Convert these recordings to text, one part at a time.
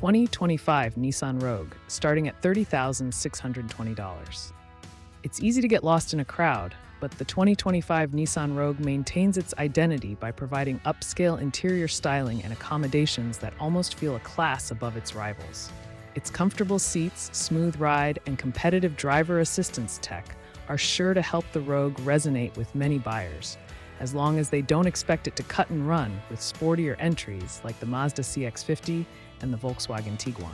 2025 Nissan Rogue, starting at $30,620. It's easy to get lost in a crowd, but the 2025 Nissan Rogue maintains its identity by providing upscale interior styling and accommodations that almost feel a class above its rivals. Its comfortable seats, smooth ride, and competitive driver assistance tech are sure to help the Rogue resonate with many buyers, as long as they don't expect it to cut and run with sportier entries like the Mazda CX-50 and the Volkswagen Tiguan.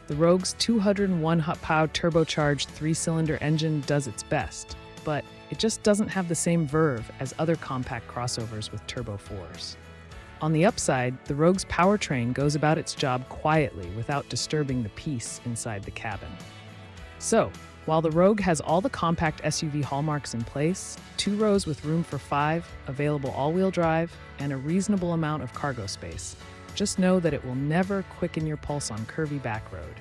The Rogue's 201 HP turbocharged three-cylinder engine does its best, but it just doesn't have the same verve as other compact crossovers with turbo 4s. On the upside, the Rogue's powertrain goes about its job quietly without disturbing the peace inside the cabin. So, while the Rogue has all the compact SUV hallmarks in place, 2 rows with room for 5, available all-wheel drive, and a reasonable amount of cargo space, just know that it will never quicken your pulse on curvy back road.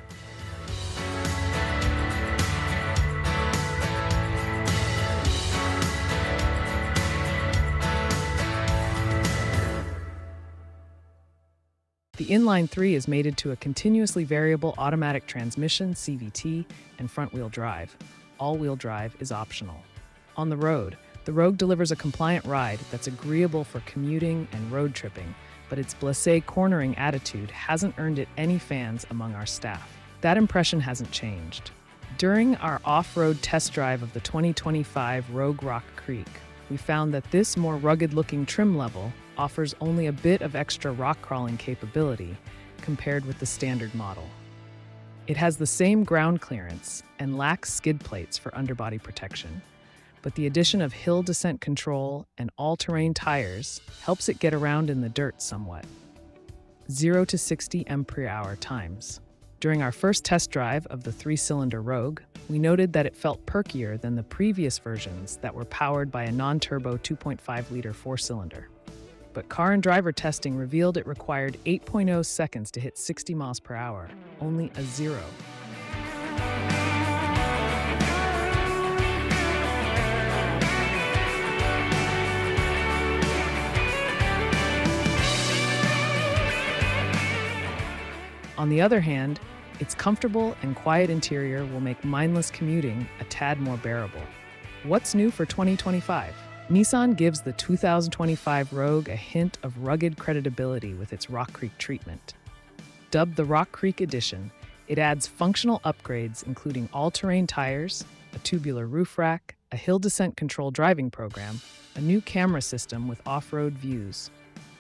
The inline-3 is mated to a continuously variable automatic transmission (CVT) and front-wheel drive. All-wheel drive is optional. On the road, the Rogue delivers a compliant ride that's agreeable for commuting and road tripping, but its blasé cornering attitude hasn't earned it any fans among our staff. That impression hasn't changed. During our off-road test drive of the 2025 Rogue Rock Creek, we found that this more rugged-looking trim level offers only a bit of extra rock crawling capability compared with the standard model. It has the same ground clearance and lacks skid plates for underbody protection, but the addition of hill descent control and all-terrain tires helps it get around in the dirt somewhat. 0 to 60 mph times. During our first test drive of the 3-cylinder Rogue, we noted that it felt perkier than the previous versions that were powered by a non-turbo 2.5-liter 4-cylinder. But car and driver testing revealed it required 8.0 seconds to hit 60 miles per hour, only a 0. On the other hand, its comfortable and quiet interior will make mindless commuting a tad more bearable. What's new for 2025? Nissan gives the 2025 Rogue a hint of rugged credibility with its Rock Creek treatment. Dubbed the Rock Creek Edition, it adds functional upgrades including all-terrain tires, a tubular roof rack, a hill descent control driving program, a new camera system with off-road views,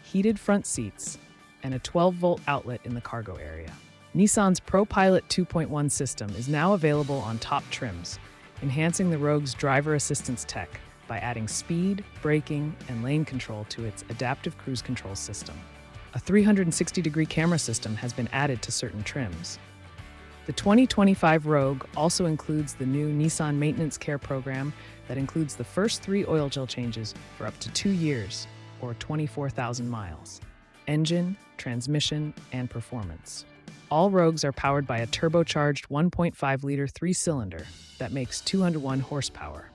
heated front seats, and a 12-volt outlet in the cargo area. Nissan's ProPilot 2.1 system is now available on top trims, enhancing the Rogue's driver assistance tech by adding speed, braking, and lane control to its adaptive cruise control system. A 360-degree camera system has been added to certain trims. The 2025 Rogue also includes the new Nissan Maintenance Care program that includes the first 3 oil gel changes for up to 2 years, or 24,000 miles. Engine, transmission, and performance. All Rogues are powered by a turbocharged 1.5-liter 3-cylinder that makes 201 horsepower.